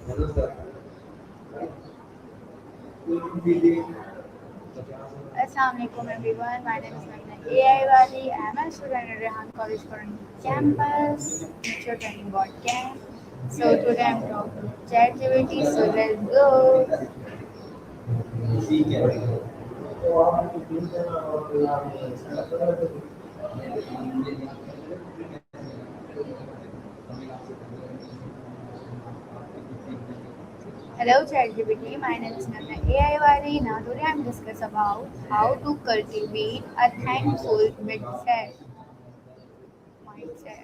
Assalamualaikum everyone. My name is Maimoona AIwali. I am a student at Rehan College, Korangi Campus, Nature Training Board Camp. So today I'm talking ChatGPT. So let's go. Hello ChatGPT. My name is Maimoona AIwali. Now today I'm discuss about how to cultivate a thankful mindset.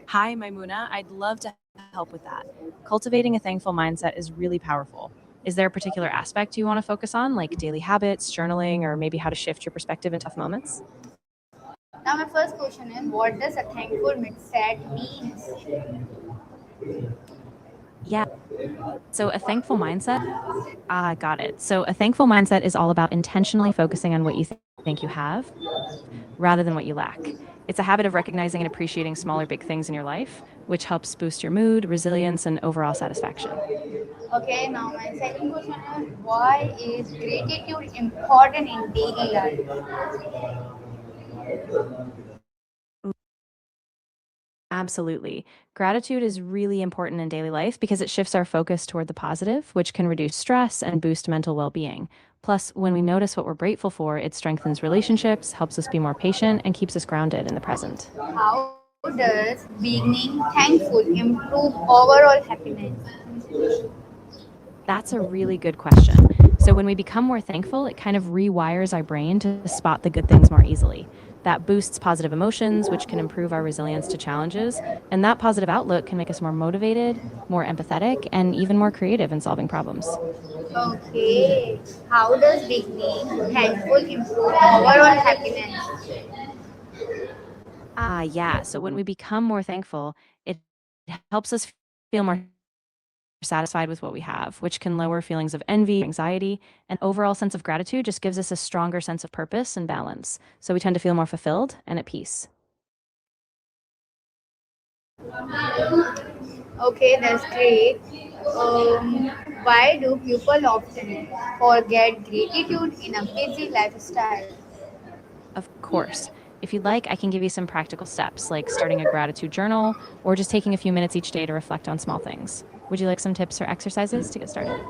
Hi, Maimoona. I'd love to help with that. Cultivating a thankful mindset is really powerful. Is there a particular aspect you want to focus on, like daily habits, journaling, or maybe how to shift your perspective in tough moments? Now my first question is, what does a thankful mindset means? Yeah, so a thankful mindset, got it. So a thankful mindset is all about intentionally focusing on what you think you have rather than what you lack. It's a habit of recognizing and appreciating small or big things in your life, which helps boost your mood, resilience, and overall satisfaction. Okay, now my second question is, why is gratitude important in daily life? Absolutely. Gratitude is really important in daily life because it shifts our focus toward the positive, which can reduce stress and boost mental well being. Plus, when we notice what we're grateful for, it strengthens relationships, helps us be more patient, and keeps us grounded in the present. How does being thankful improve overall happiness? That's a really good question. So, when we become more thankful, it kind of rewires our brain to spot the good things more easily. That boosts positive emotions, which can improve our resilience to challenges. And that positive outlook can make us more motivated, more empathetic, and even more creative in solving problems. Okay, how does being thankful improve overall happiness? Yeah. So, when we become more thankful, it helps us feel more satisfied with what we have, which can lower feelings of envy, anxiety, and overall sense of gratitude just gives us a stronger sense of purpose and balance. So, we tend to feel more fulfilled and at peace. Okay, that's great. Why do people often forget gratitude in a busy lifestyle? Of course. If you'd like, I can give you some practical steps, like starting a gratitude journal or just taking a few minutes each day to reflect on small things. Would you like some tips or exercises to get started?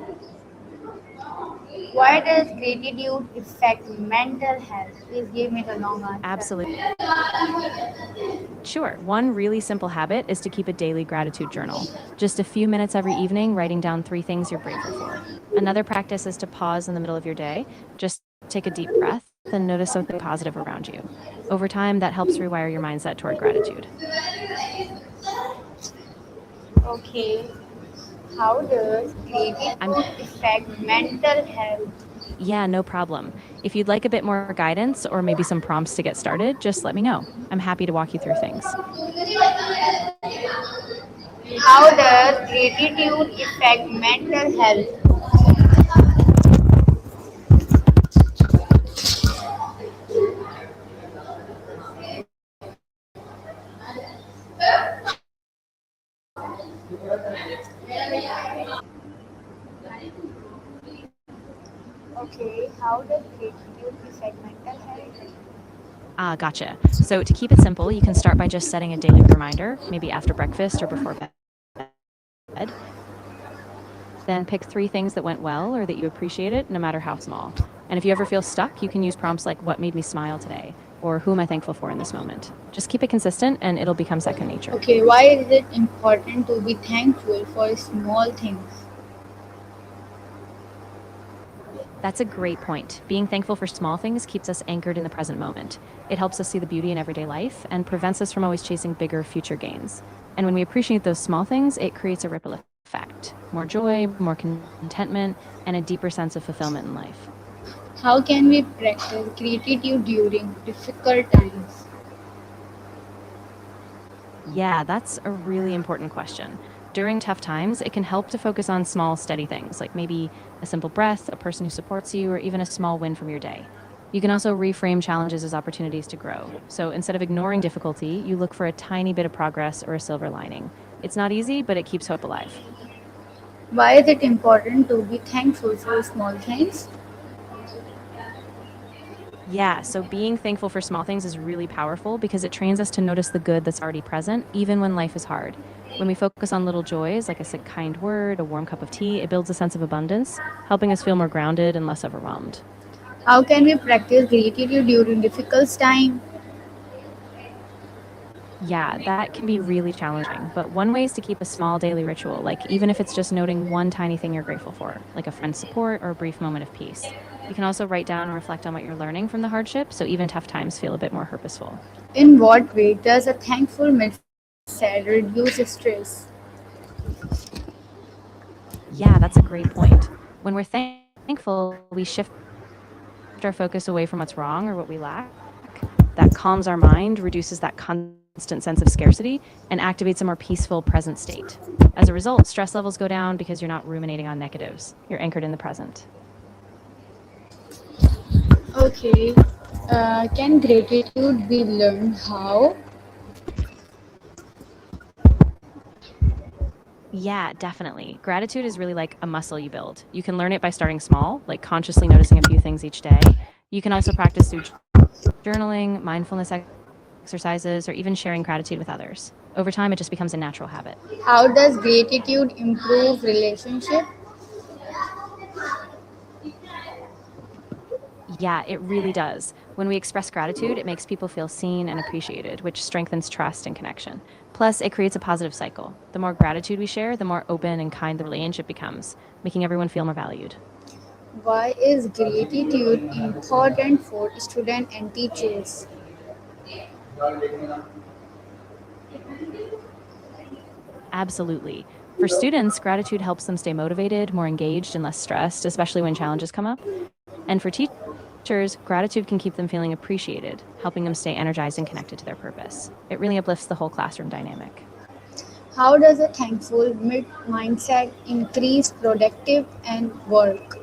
Why does gratitude affect mental health? Please give me the long answer. Absolutely. Sure. One really simple habit is to keep a daily gratitude journal. Just a few minutes every evening, writing down 3 things you're grateful for. Another practice is to pause in the middle of your day, just take a deep breath and notice something positive around you. Over time, that helps rewire your mindset toward gratitude. Okay, how does gratitude I'm affect mental health? Yeah, no problem. If you'd like a bit more guidance or maybe some prompts to get started, just let me know. I'm happy to walk you through things. How does gratitude affect mental health? Okay, how does gratitude affect mental health? Gotcha. So to keep it simple, you can start by just setting a daily reminder, maybe after breakfast or before bed. Then pick 3 things that went well or that you appreciated, no matter how small. And if you ever feel stuck, you can use prompts like, "What made me smile today?" or "Who am I thankful for in this moment?" Just keep it consistent and it'll become second nature. Okay, why is it important to be thankful for small things? That's a great point. Being thankful for small things keeps us anchored in the present moment. It helps us see the beauty in everyday life and prevents us from always chasing bigger future gains. And when we appreciate those small things, it creates a ripple effect: more joy, more contentment, and a deeper sense of fulfillment in life. How can we practice gratitude during difficult times? Yeah, that's a really important question. During tough times, it can help to focus on small, steady things, like maybe a simple breath, a person who supports you, or even a small win from your day. You can also reframe challenges as opportunities to grow. So instead of ignoring difficulty, you look for a tiny bit of progress or a silver lining. It's not easy, but it keeps hope alive. Why is it important to be thankful for small things? Yeah, so being thankful for small things is really powerful because it trains us to notice the good that's already present, even when life is hard. When we focus on little joys, like a kind word, a warm cup of tea, it builds a sense of abundance, helping us feel more grounded and less overwhelmed. How can we practice gratitude during difficult time? Yeah, that can be really challenging. But one way is to keep a small daily ritual, like even if it's just noting one tiny thing you're grateful for, like a friend's support or a brief moment of peace. You can also write down and reflect on what you're learning from the hardship, so even tough times feel a bit more purposeful. In what way does a thankful mindset reduce stress? Yeah, that's a great point. When we're thankful, we shift our focus away from what's wrong or what we lack. That calms our mind, reduces that constant sense of scarcity, and activates a more peaceful present state. As a result, stress levels go down because you're not ruminating on negatives. You're anchored in the present. Okay. Can gratitude be learned? How? Yeah, definitely. Gratitude is really like a muscle you build. You can learn it by starting small, like consciously noticing a few things each day. You can also practice through journaling, mindfulness exercises, or even sharing gratitude with others. Over time, it just becomes a natural habit. How does gratitude improve relationship? Yeah, it really does. When we express gratitude, it makes people feel seen and appreciated, which strengthens trust and connection. Plus, it creates a positive cycle. The more gratitude we share, the more open and kind the relationship becomes, making everyone feel more valued. Why is gratitude important for students and teachers? Absolutely. For students, gratitude helps them stay motivated, more engaged, and less stressed, especially when challenges come up. And for teachers, gratitude can keep them feeling appreciated, helping them stay energized and connected to their purpose. It really uplifts the whole classroom dynamic. How does a thankful mindset increase productive and work?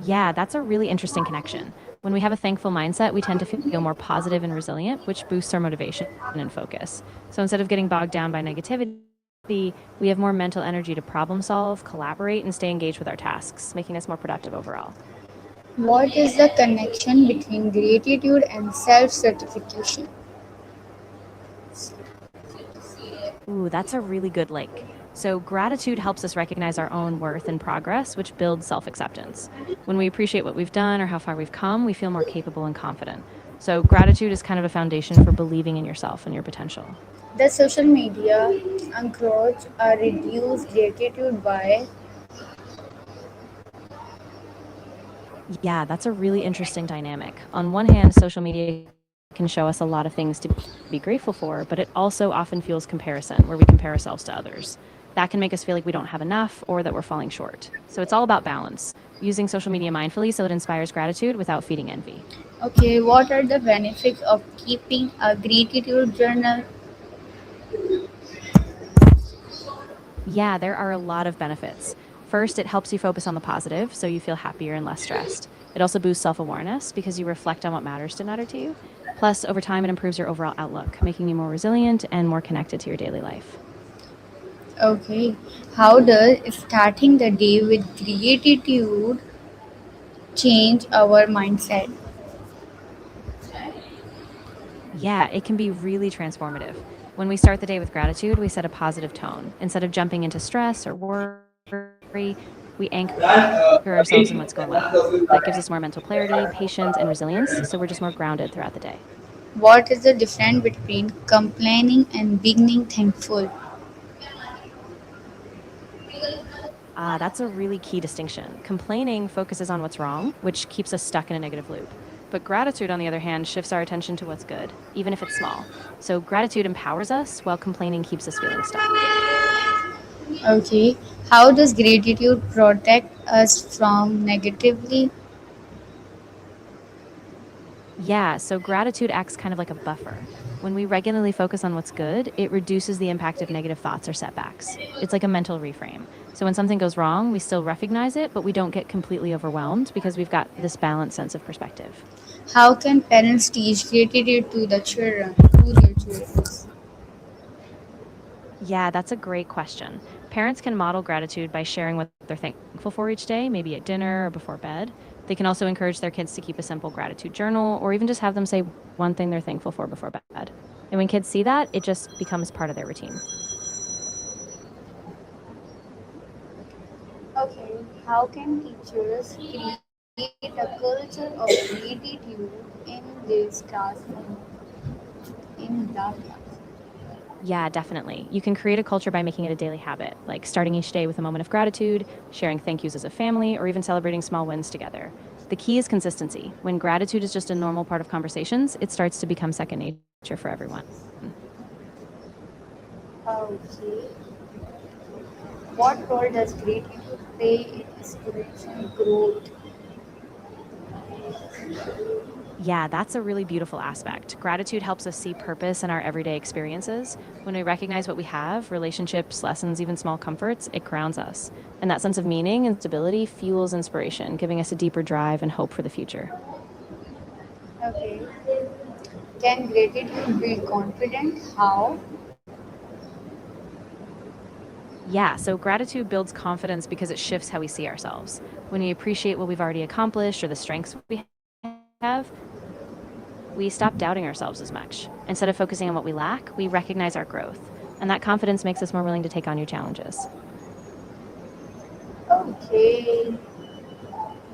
Yeah, that's a really interesting connection. When we have a thankful mindset, we tend to feel more positive and resilient, which boosts our motivation and focus. So instead of getting bogged down by negativity, we have more mental energy to problem solve, collaborate, and stay engaged with our tasks, making us more productive overall. What is the connection between gratitude and self certification? Ooh, that's a really good link. So, gratitude helps us recognize our own worth and progress, which builds self acceptance. When we appreciate what we've done or how far we've come, we feel more capable and confident. So, gratitude is kind of a foundation for believing in yourself and your potential. Does social media encourage or reduce gratitude by? Yeah, that's a really interesting dynamic. On one hand, social media can show us a lot of things to be grateful for, but it also often fuels comparison, where we compare ourselves to others. That can make us feel like we don't have enough or that we're falling short. So it's all about balance, using social media mindfully so it inspires gratitude without feeding envy. Okay, what are the benefits of keeping a gratitude journal? Yeah, there are a lot of benefits. First, it helps you focus on the positive, so you feel happier and less stressed. It also boosts self awareness because you reflect on what matters to matter to you. Plus, over time, it improves your overall outlook, making you more resilient and more connected to your daily life. Okay, how does starting the day with gratitude change our mindset? Yeah, it can be really transformative. When we start the day with gratitude, we set a positive tone. Instead of jumping into stress or worry, we anchor ourselves in what's going well. That gives us more mental clarity, patience, and resilience, so we're just more grounded throughout the day. What is the difference between complaining and being thankful? That's a really key distinction. Complaining focuses on what's wrong, which keeps us stuck in a negative loop. But gratitude, on the other hand, shifts our attention to what's good, even if it's small. So gratitude empowers us, while complaining keeps us feeling stuck. Okay, how does gratitude protect us from negatively? Yeah, so gratitude acts kind of like a buffer. When we regularly focus on what's good, it reduces the impact of negative thoughts or setbacks. It's like a mental reframe. So when something goes wrong, we still recognize it, but we don't get completely overwhelmed because we've got this balanced sense of perspective. How can parents teach gratitude to their children? Yeah, that's a great question. Parents can model gratitude by sharing what they're thankful for each day, maybe at dinner or before bed. They can also encourage their kids to keep a simple gratitude journal or even just have them say one thing they're thankful for before bed. And when kids see that, it just becomes part of their routine. Okay, how can teachers create a culture of gratitude in this classroom, in the class? Yeah, definitely. You can create a culture by making it a daily habit, like starting each day with a moment of gratitude, sharing thank yous as a family, or even celebrating small wins together. The key is consistency. When gratitude is just a normal part of conversations, it starts to become second nature for everyone. Okay, what role does gratitude play in spiritual growth? Yeah, that's a really beautiful aspect. Gratitude helps us see purpose in our everyday experiences. When we recognize what we have, relationships, lessons, even small comforts, it grounds us. And that sense of meaning and stability fuels inspiration, giving us a deeper drive and hope for the future. Okay, can gratitude build confidence? How? Yeah, so gratitude builds confidence because it shifts how we see ourselves. When we appreciate what we've already accomplished or the strengths we have, we stop doubting ourselves as much. Instead of focusing on what we lack, we recognize our growth. And that confidence makes us more willing to take on new challenges. Okay,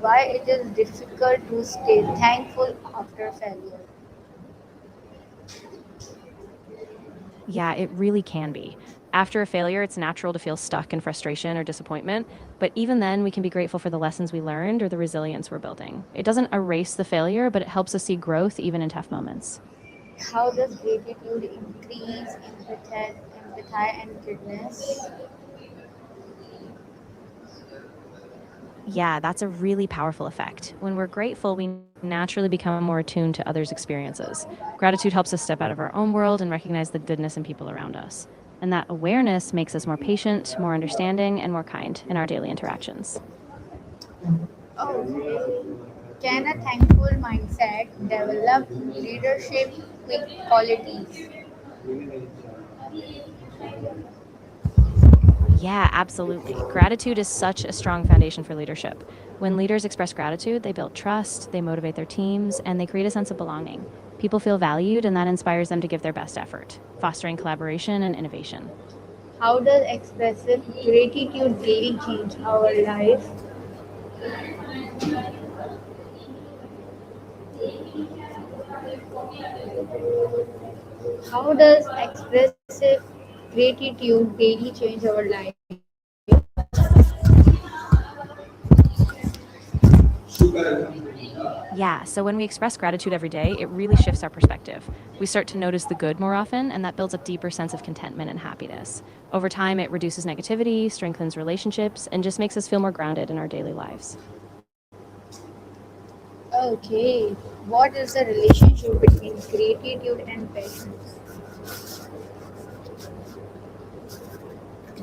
why it is difficult to stay thankful after failure? Yeah, it really can be. After a failure, it's natural to feel stuck in frustration or disappointment, but even then, we can be grateful for the lessons we learned or the resilience we're building. It doesn't erase the failure, but it helps us see growth even in tough moments. How does gratitude increase empathy and goodness? Yeah, that's a really powerful effect. When we're grateful, we naturally become more attuned to others' experiences. Gratitude helps us step out of our own world and recognize the goodness in people around us. And that awareness makes us more patient, more understanding, and more kind in our daily interactions. Okay. Can a thankful mindset develop leadership qualities? Yeah, absolutely. Gratitude is such a strong foundation for leadership. When leaders express gratitude, they build trust, they motivate their teams, and they create a sense of belonging. People feel valued, and that inspires them to give their best effort, fostering collaboration and innovation. How does expressive gratitude daily change our life? How does expressive gratitude daily change our life? Yeah, so when we express gratitude every day, it really shifts our perspective. We start to notice the good more often, and that builds a deeper sense of contentment and happiness. Over time, it reduces negativity, strengthens relationships, and just makes us feel more grounded in our daily lives. Okay. What is the relationship between gratitude and passion?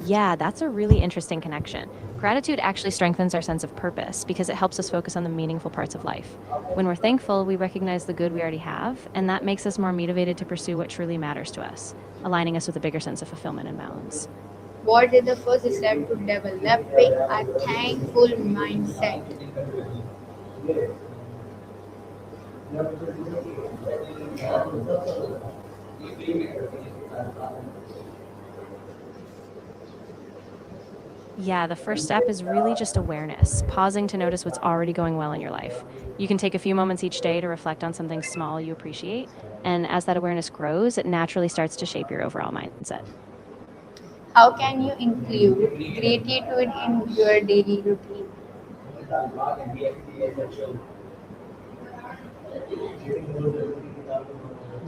Yeah, that's a really interesting connection. Gratitude actually strengthens our sense of purpose because it helps us focus on the meaningful parts of life. When we're thankful, we recognize the good we already have, and that makes us more motivated to pursue what truly matters to us, aligning us with a bigger sense of fulfillment and balance. What is the first step to developing a thankful mindset? Yeah, the first step is really just awareness, pausing to notice what's already going well in your life. You can take a few moments each day to reflect on something small you appreciate, and as that awareness grows, it naturally starts to shape your overall mindset. How can you include gratitude in your daily routine?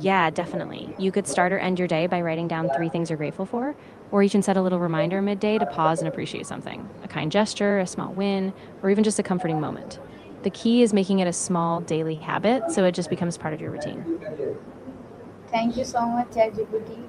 Yeah, definitely. You could start or end your day by writing down three things you're grateful for, or you can set a little reminder midday to pause and appreciate something a kind gesture, a small win, or even just a comforting moment. The key is making it a small daily habit so it just becomes part of your routine. Thank you so much, ChatGPT.